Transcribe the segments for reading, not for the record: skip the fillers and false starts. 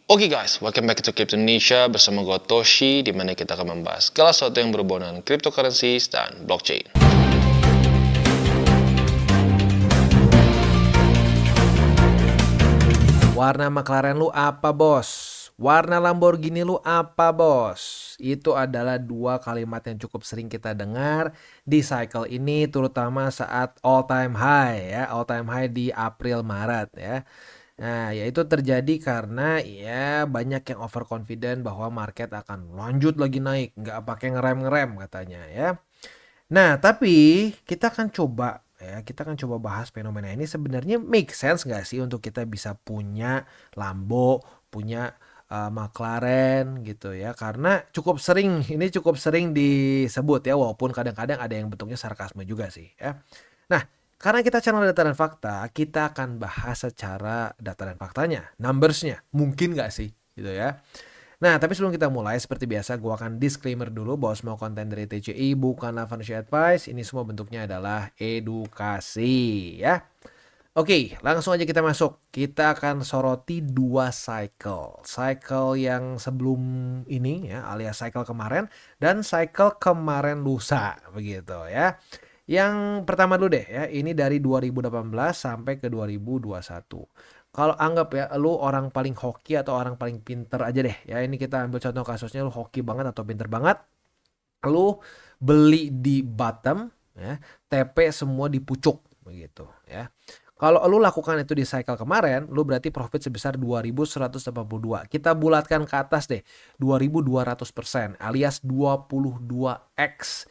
Oke guys, welcome back to Crypto Indonesia bersama gue Toshi, di mana kita akan membahas segala sesuatu yang berhubungan dengan cryptocurrencies dan blockchain. Warna McLaren lu apa, bos? Warna Lamborghini lu apa, bos? Itu adalah dua kalimat yang cukup sering kita dengar di cycle ini, terutama saat all time high ya, all time high di April Maret ya. Nah, yaitu terjadi karena ya banyak yang overconfident bahwa market akan lanjut lagi naik, nggak pakai ngerem-ngerem katanya ya. Nah, tapi kita akan coba bahas fenomena ini sebenarnya make sense nggak sih untuk kita bisa punya Lambo, punya McLaren gitu ya. Karena cukup sering disebut ya, walaupun kadang-kadang ada yang bentuknya sarkasme juga sih ya. Nah, karena kita channel data dan fakta, kita akan bahas secara data dan faktanya, numbersnya, mungkin nggak sih gitu ya. Nah, tapi sebelum kita mulai, seperti biasa, gue akan disclaimer dulu bahwa semua konten dari TCI bukanlah financial advice. Ini semua bentuknya adalah edukasi, ya. Oke, langsung aja kita masuk. Kita akan soroti dua cycle. Cycle yang sebelum ini, ya, alias cycle kemarin, dan cycle kemarin lusa, begitu ya. Yang pertama dulu deh, ya. Ini dari 2018 sampai ke 2021. Kalau anggap ya lu orang paling hoki atau orang paling pinter aja deh ya, ini kita ambil contoh kasusnya lu hoki banget atau pinter banget, lu beli di bottom ya, TP semua di pucuk begitu ya. Kalau lu lakukan itu di cycle kemarin, lu berarti profit sebesar 2182. Kita bulatkan ke atas deh, 2200% alias 22x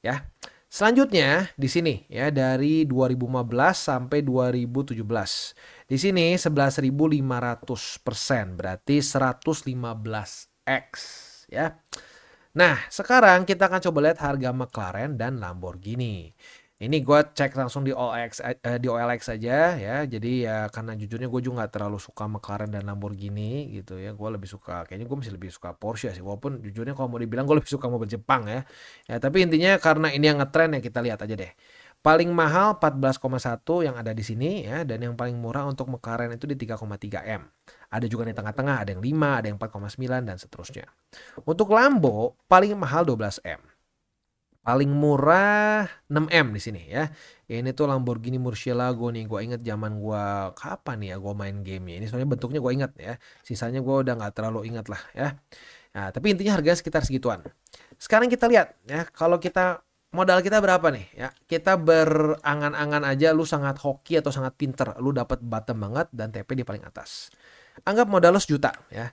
ya. Selanjutnya di sini ya, dari 2015 sampai 2017. Di sini 11.500%, berarti 115x ya. Nah, sekarang kita akan coba lihat harga McLaren dan Lamborghini. Ini gue cek langsung di OLX aja ya. Jadi ya karena jujurnya gue juga nggak terlalu suka McLaren dan Lamborghini gitu ya. Gue lebih suka, kayaknya gue masih lebih suka Porsche sih. Walaupun jujurnya kalau mau dibilang gue lebih suka mobil Jepang ya. Ya tapi intinya karena ini yang ngetren ya, kita lihat aja deh. Paling mahal 14,1 yang ada di sini ya, dan yang paling murah untuk McLaren itu di 3,3 M. Ada juga di tengah-tengah, ada yang 5, ada yang 4,9 dan seterusnya. Untuk Lambo paling mahal 12 M. Paling murah 6 M di sini ya. Ini tuh Lamborghini Murcielago nih. Gue inget zaman gue kapan ya gue main gamenya. Ini soalnya bentuknya gue inget ya. Sisanya gue udah nggak terlalu inget lah ya. Nah, tapi intinya harganya sekitar segituan. Sekarang kita lihat ya, kalau kita modal kita berapa nih ya. Kita berangan-angan aja lu sangat hoki atau sangat pinter, lu dapat bottom banget dan TP di paling atas. Anggap modal lu sejuta ya.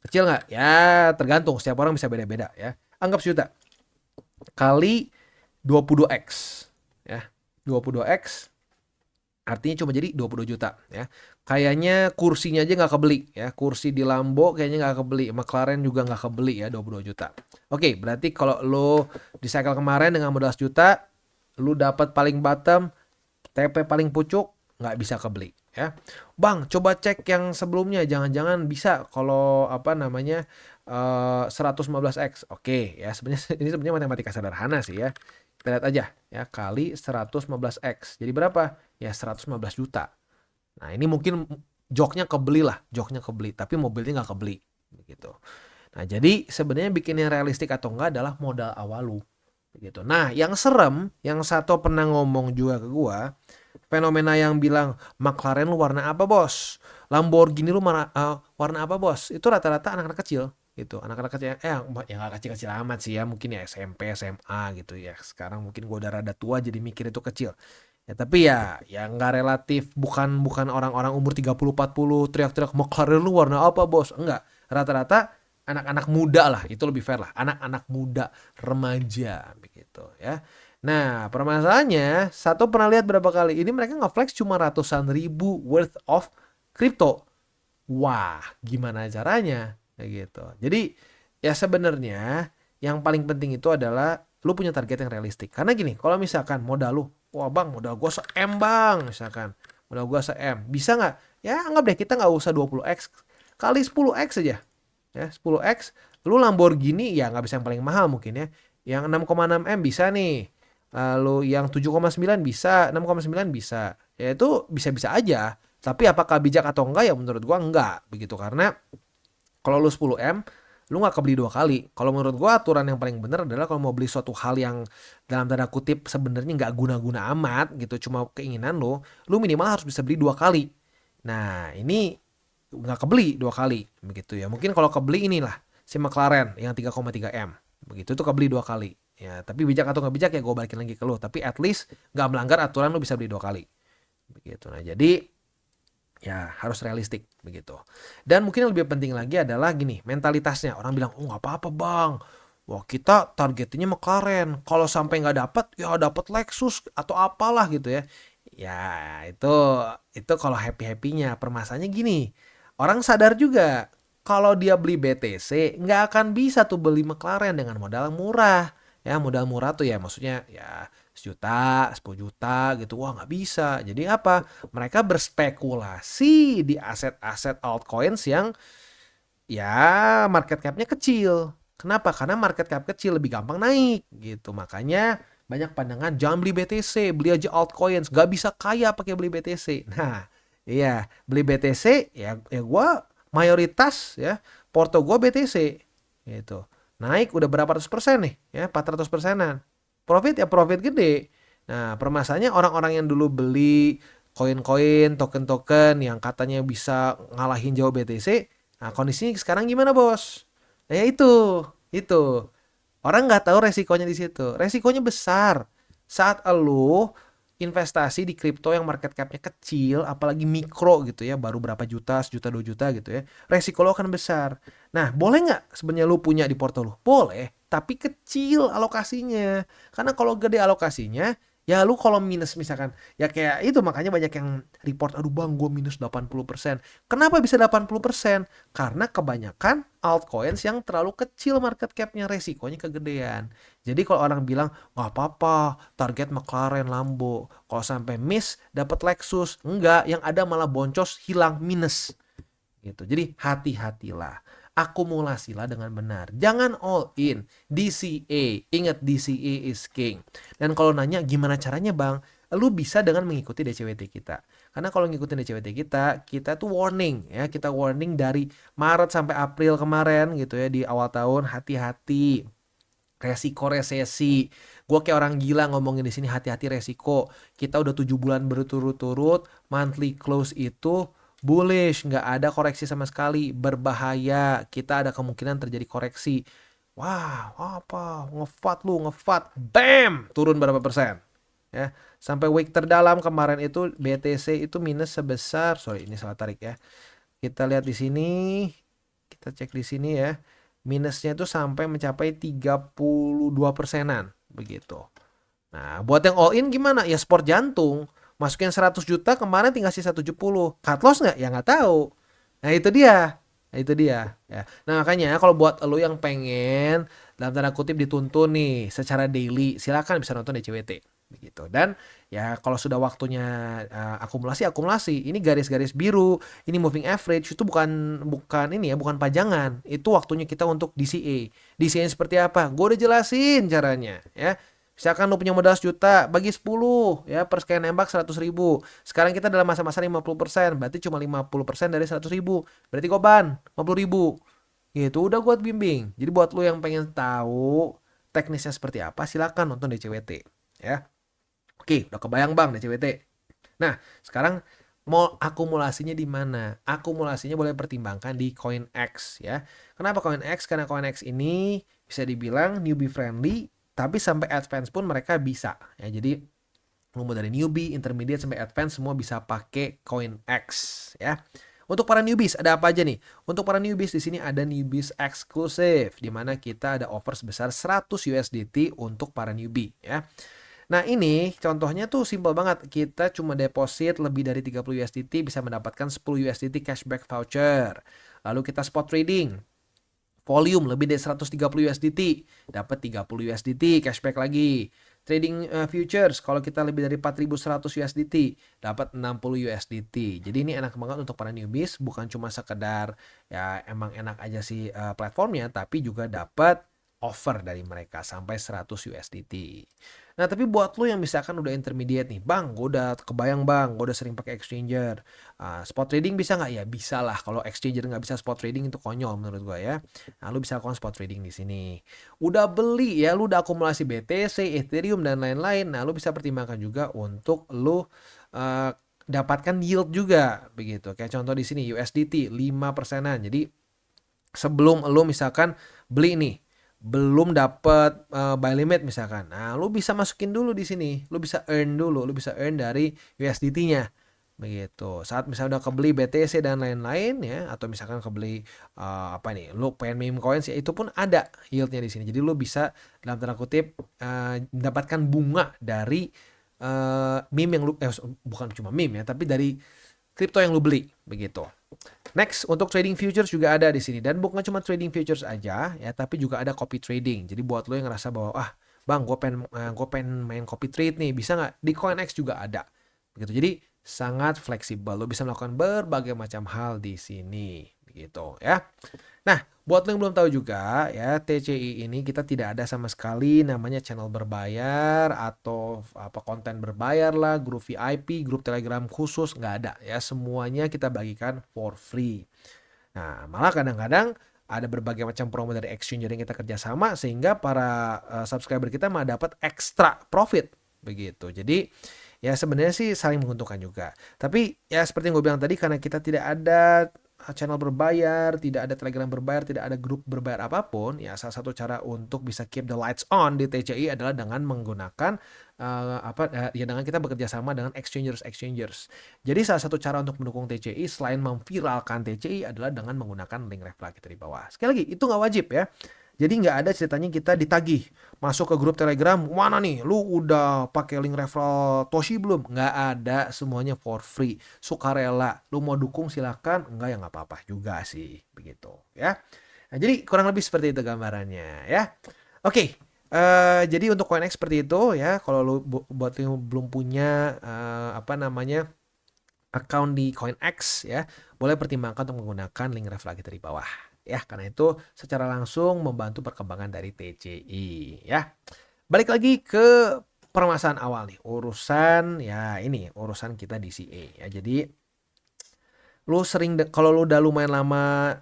Kecil nggak? Ya tergantung, setiap orang bisa beda-beda ya. Anggap sejuta kali 22x ya. 22x artinya cuma jadi 22 juta ya. Kayaknya kursinya aja nggak kebeli ya. Kursi di Lambo kayaknya nggak kebeli. McLaren juga nggak kebeli ya 22 juta. Oke, berarti kalau lo di cycle kemarin dengan modal sejuta, lo dapat paling bottom, TP paling pucuk, nggak bisa kebeli ya. Bang, coba cek yang sebelumnya, jangan-jangan bisa kalau apa namanya 115x. Oke ya, sebenarnya ini sebenarnya matematika sederhana sih ya. Kita lihat aja ya, kali 115x. Jadi berapa? Ya 115 juta. Nah, ini mungkin joknya kebeli, tapi mobilnya nggak kebeli begitu. Nah, jadi sebenarnya bikin yang realistik atau enggak adalah modal awal lu gitu. Nah, yang serem, yang satu pernah ngomong juga ke gua, fenomena yang bilang McLaren lu warna apa, Bos? Lamborghini lu warna apa, Bos? Itu rata-rata anak-anak kecil gitu. Anak-anak kecil yang gak kecil-kecil amat sih ya, mungkin ya SMP, SMA gitu ya. Sekarang mungkin gua udah rada tua jadi mikir itu kecil. Ya tapi ya yang nggak relatif, bukan orang-orang umur 30 40 teriak-teriak McLaren lu warna apa, Bos? Enggak. Rata-rata anak-anak muda lah, itu lebih fair lah. Anak-anak muda, remaja begitu ya. Nah, permasalahannya, satu pernah lihat berapa kali ini mereka nge-flex cuma ratusan ribu worth of crypto. Wah, gimana caranya? Kayak gitu. Jadi, ya sebenarnya yang paling penting itu adalah lu punya target yang realistik. Karena gini, kalau misalkan modal lu, wah bang, modal gue se-M bang, misalkan. Modal gue se-M. Bisa nggak? Ya anggap deh kita nggak usah 20x. Kali 10x aja. Ya, 10x. Lu Lamborghini, ya nggak bisa yang paling mahal mungkin ya. Yang 6,6 M bisa nih. Lalu yang 7,9 bisa, 6,9 bisa. Ya itu bisa-bisa aja. Tapi apakah bijak atau enggak ya menurut gua enggak begitu, karena kalau lu 10M lu nggak kebeli 2 kali. Kalau menurut gua aturan yang paling benar adalah kalau mau beli suatu hal yang dalam tanda kutip sebenarnya nggak guna-guna amat gitu, cuma keinginan lu minimal harus bisa beli 2 kali. Nah ini nggak kebeli 2 kali begitu ya. Mungkin kalau kebeli inilah si McLaren yang 3,3M begitu tuh kebeli 2 kali. Ya tapi bijak atau nggak bijak ya gue balikin lagi ke lu. Tapi at least nggak melanggar aturan, lu bisa beli 2 kali begitu. Nah jadi ya harus realistik begitu. Dan mungkin yang lebih penting lagi adalah gini, mentalitasnya. Orang bilang, oh nggak apa-apa bang, wah kita targetnya McLaren, kalau sampai nggak dapat ya dapat Lexus atau apalah gitu ya. Ya itu kalau happy-happynya. Permasalahannya gini, orang sadar juga kalau dia beli BTC nggak akan bisa tuh beli McLaren dengan modal murah. Ya modal murah tuh ya maksudnya ya 1 juta, 10 juta gitu. Wah nggak bisa. Jadi apa? Mereka berspekulasi di aset-aset altcoins yang ya market cap-nya kecil. Kenapa? Karena market cap kecil lebih gampang naik gitu. Makanya banyak pandangan jangan beli BTC, beli aja altcoins. Gak bisa kaya pakai beli BTC. Nah, iya beli BTC ya gua mayoritas ya porto gua BTC gitu. Naik udah berapa ratus persen nih ya, 400%-an. Profit ya profit gede. Nah, permasalahannya orang-orang yang dulu beli koin-koin, token-token yang katanya bisa ngalahin jauh BTC. Nah, kondisinya sekarang gimana, Bos? Nah, ya itu. Orang nggak tahu resikonya di situ. Resikonya besar. Saat elu investasi di kripto yang market cap-nya kecil, apalagi mikro gitu ya, baru berapa juta, 1 juta, 2 juta gitu ya, resiko lo akan besar. Nah, boleh nggak sebenarnya lu punya di porto lu? Boleh, tapi kecil alokasinya. Karena kalau gede alokasinya, ya lu kalau minus misalkan, ya kayak itu makanya banyak yang report, aduh bang gue minus 80%. Kenapa bisa 80%? Karena kebanyakan altcoins yang terlalu kecil market cap-nya, resikonya kegedean. Jadi kalau orang bilang, nggak apa-apa, target McLaren, Lambo. Kalau sampai miss, dapat Lexus. Enggak, yang ada malah boncos, hilang, minus. Gitu. Jadi hati-hatilah. Akumulasilah dengan benar. Jangan all in. DCA. Ingat DCA is king. Dan kalau nanya gimana caranya bang? Lu bisa dengan mengikuti DCWT kita. Karena kalau ngikutin DCWT kita tuh warning ya. Kita warning dari Maret sampai April kemarin gitu ya. Di awal tahun hati-hati. Resiko resesi. Gue kayak orang gila ngomongin di sini hati-hati resiko. Kita udah 7 bulan berturut-turut, monthly close itu bullish, nggak ada koreksi sama sekali, berbahaya. Kita ada kemungkinan terjadi koreksi. Wah, apa? Ngefat, bam, turun berapa persen? Ya, sampai week terdalam kemarin itu BTC itu minus sebesar, sorry ini salah tarik ya. Kita lihat di sini, kita cek di sini ya. Minusnya itu sampai mencapai 32%-an begitu. Nah, buat yang all in gimana? Ya sport jantung. Masukin 100 juta kemarin tinggal sisa 70. Cut loss nggak? Ya nggak tahu. Nah, itu dia. Ya. Nah, makanya kalau buat lo yang pengen dalam tanda kutip dituntun nih secara daily, silakan bisa nonton DCWT begitu. Dan ya kalau sudah waktunya akumulasi, ini garis-garis biru, ini moving average itu bukan ini ya, bukan pajangan. Itu waktunya kita untuk DCA. DCA seperti apa? Gue udah jelasin caranya ya. Misalkan lu punya modal 1 juta, bagi 10 ya, per sekian nembak 100.000. Sekarang kita dalam masa-masa 50%, berarti cuma 50% dari 100.000. Berarti goban 50.000. Gitu, udah gue bimbing. Jadi buat lu yang pengen tahu teknisnya seperti apa, silakan nonton DCWT ya. Oke, udah kebayang bang DCWT. Nah, sekarang mau akumulasinya di mana? Akumulasinya boleh pertimbangkan di CoinX ya. Kenapa CoinX? Karena CoinX ini bisa dibilang newbie friendly, tapi sampai advance pun mereka bisa ya. Jadi mulai dari newbie, intermediate sampai advance semua bisa pakai CoinX ya. Untuk para newbies ada apa aja nih? Untuk para newbies di sini ada newbies eksklusif di mana kita ada offer sebesar 100 USDT untuk para newbie ya. Nah ini contohnya tuh simple banget. Kita cuma deposit lebih dari 30 USDT bisa mendapatkan 10 USDT cashback voucher. Lalu kita spot trading. Volume lebih dari 130 USDT, dapat 30 USDT cashback lagi. Trading futures, kalau kita lebih dari 4.100 USDT, dapat 60 USDT. Jadi ini enak banget untuk para newbies, bukan cuma sekedar ya emang enak aja sih platformnya, tapi juga dapat offer dari mereka sampai 100 USDT. Nah, tapi buat lo yang misalkan udah intermediate nih, Bang, gue udah kebayang Bang, gue udah sering pakai exchanger. Spot trading bisa nggak? Ya bisa lah. Kalau exchanger nggak bisa spot trading itu konyol menurut gue ya. Nah, lu bisa lakukan spot trading di sini. Udah beli ya, lu udah akumulasi BTC, Ethereum dan lain-lain. Nah, lu bisa pertimbangkan juga untuk lu uh, dapatkan yield juga begitu. Kayak contoh di sini USDT 5%-an. Jadi sebelum lu misalkan beli nih belum dapat buy limit misalkan. Nah, lu bisa masukin dulu di sini. Lu bisa earn dulu, lu bisa earn dari USDT-nya. Begitu. Saat misalnya udah kebeli BTC dan lain-lain ya, atau misalkan kebeli apa nih, lu pengen meme coins ya, itu pun ada yieldnya di sini. Jadi lu bisa dalam tanda kutip mendapatkan bunga dari meme yang lu bukan cuma meme ya, tapi dari kripto yang lu beli begitu. Next, untuk trading futures juga ada di sini, dan bukan cuma trading futures aja ya, tapi juga ada copy trading. Jadi buat lo yang ngerasa bahwa bang, gue pengen main copy trade nih, bisa nggak? Di CoinEx juga ada. Begitu. Jadi sangat fleksibel. Lo bisa melakukan berbagai macam hal di sini, begitu ya. Nah, buat lo yang belum tahu juga ya, TCI ini kita tidak ada sama sekali namanya channel berbayar atau apa konten berbayar lah, grup VIP, grup Telegram khusus, nggak ada ya. Semuanya kita bagikan for free. Nah, malah kadang-kadang ada berbagai macam promo dari exchanger yang kita kerjasama sehingga para subscriber kita malah dapat extra profit begitu. Jadi ya sebenarnya sih saling menguntungkan juga. Tapi ya seperti yang gue bilang tadi, karena kita tidak ada channel berbayar, tidak ada Telegram berbayar, tidak ada grup berbayar apapun, ya salah satu cara untuk bisa keep the lights on di TCI adalah dengan menggunakan ya dengan kita bekerja sama dengan exchangers. Jadi salah satu cara untuk mendukung TCI selain memviralkan TCI adalah dengan menggunakan link referral kita di bawah. Sekali lagi, itu nggak wajib ya. Jadi nggak ada ceritanya kita ditagih masuk ke grup Telegram, mana nih, lu udah pakai link referral Toshi belum? Nggak ada, semuanya for free, sukarela. Lu mau dukung silakan, enggak ya nggak apa-apa juga sih, begitu ya. Nah, jadi kurang lebih seperti itu gambarannya ya. Oke, jadi untuk CoinEx seperti itu ya. Kalau lu buat yang belum punya account di CoinEx ya, boleh pertimbangkan untuk menggunakan link referral kita di bawah. Ya, karena itu secara langsung membantu perkembangan dari TCI ya. Balik lagi ke permasalahan awal nih, urusan kita DCA ya. Jadi lu sering kalau lu udah lumayan lama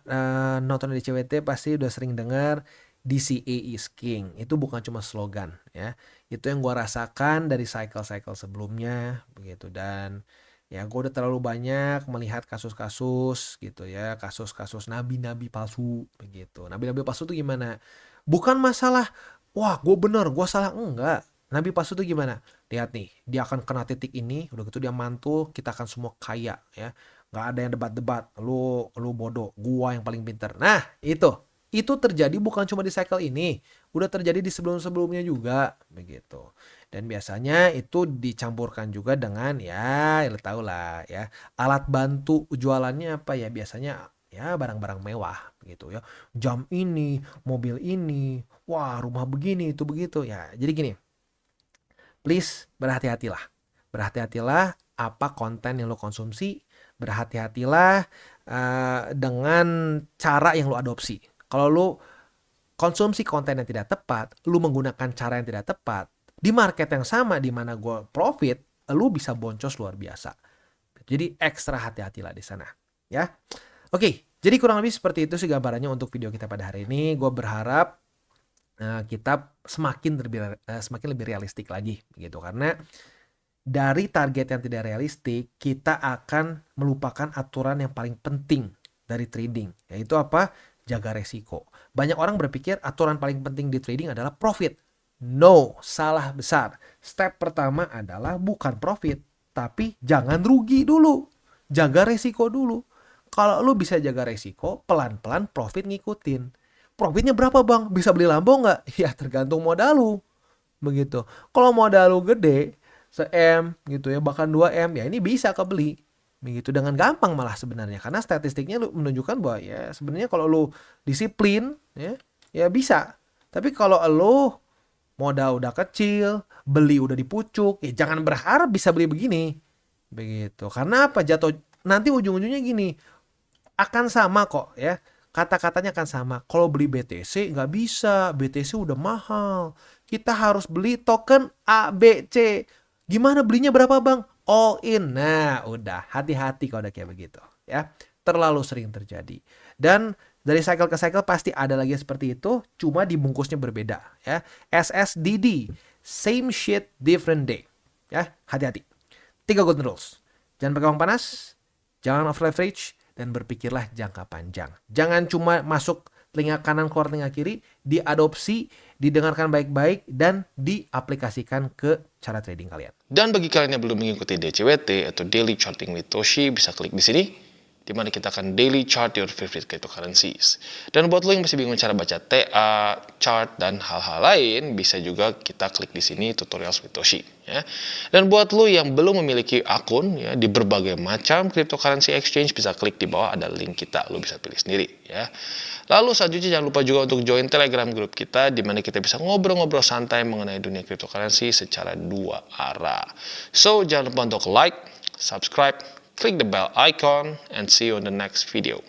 nonton di CWT pasti udah sering dengar DCA is king. Itu bukan cuma slogan ya. Itu yang gua rasakan dari cycle-cycle sebelumnya begitu, dan ya gue udah terlalu banyak melihat kasus-kasus gitu ya, kasus-kasus nabi-nabi palsu begitu. Nabi-nabi palsu tuh gimana? Bukan masalah, wah gue bener, gue salah, enggak. Nabi palsu tuh gimana? Lihat nih, dia akan kena titik ini, udah gitu dia mantul, kita akan semua kaya ya. Nggak ada yang debat-debat, lu bodoh, gua yang paling pinter. Nah, itu terjadi bukan cuma di cycle ini, udah terjadi di sebelum-sebelumnya juga begitu. Dan biasanya itu dicampurkan juga dengan ya lu tau lah ya, alat bantu jualannya apa ya, biasanya ya barang-barang mewah begitu ya. Jam ini, mobil ini, wah rumah begini, itu begitu ya. Jadi gini, please berhati-hatilah. Berhati-hatilah apa konten yang lo konsumsi, berhati-hatilah dengan cara yang lo adopsi. Kalau lo konsumsi konten yang tidak tepat, lo menggunakan cara yang tidak tepat, di market yang sama di mana gue profit, lo bisa boncos luar biasa. Jadi ekstra hati-hatilah di sana, ya. Oke, jadi kurang lebih seperti itu sih gambarannya untuk video kita pada hari ini. Gue berharap kita semakin lebih realistik lagi, begitu, karena dari target yang tidak realistik, kita akan melupakan aturan yang paling penting dari trading, yaitu apa? Jaga resiko. Banyak orang berpikir aturan paling penting di trading adalah profit. No, salah besar. Step pertama adalah bukan profit, tapi jangan rugi dulu. Jaga resiko dulu. Kalau lu bisa jaga resiko, pelan-pelan profit ngikutin. Profitnya berapa bang? Bisa beli Lambo nggak? Ya tergantung modal lu. Begitu. Kalau modal lu gede, se-M gitu ya, bahkan 2M, ya ini bisa kebeli. Begitu, dengan gampang malah sebenarnya. Karena statistiknya lu menunjukkan bahwa ya sebenarnya kalau lu disiplin ya bisa. Tapi kalau lu modal udah kecil, beli udah dipucuk, ya jangan berharap bisa beli begini. Begitu. Karena apa? Jatuh nanti ujung-ujungnya gini, akan sama kok ya. Kata-katanya akan sama. Kalau beli BTC nggak bisa, BTC udah mahal. kita harus beli token ABC. Gimana belinya berapa bang? All in. Nah udah, hati-hati kalau udah kayak begitu ya. Terlalu sering terjadi. Dan dari cycle ke cycle pasti ada lagi seperti itu, cuma dibungkusnya berbeda ya. SSDD, same shit different day. Ya, hati-hati. 3 golden rules. Jangan pakai uang panas, jangan over leverage, dan berpikirlah jangka panjang. Jangan cuma masuk telinga kanan keluar telinga kiri, diadopsi, didengarkan baik-baik, dan diaplikasikan ke cara trading kalian. Dan bagi kalian yang belum mengikuti DCWT atau Daily Charting with Toshi, bisa klik di sini, di mana kita akan daily chart your favorite cryptocurrencies. Dan buat lo yang masih bingung cara baca TA, chart, dan hal-hal lain, bisa juga kita klik di sini tutorials with Toshi. Ya. Dan buat lo yang belum memiliki akun ya, di berbagai macam cryptocurrency exchange, bisa klik di bawah ada link kita, lo bisa pilih sendiri. Ya. Lalu selanjutnya jangan lupa juga untuk join Telegram group kita, di mana kita bisa ngobrol-ngobrol santai mengenai dunia cryptocurrency secara 2 arah. So jangan lupa untuk like, subscribe, click the bell icon, and see you on the next video.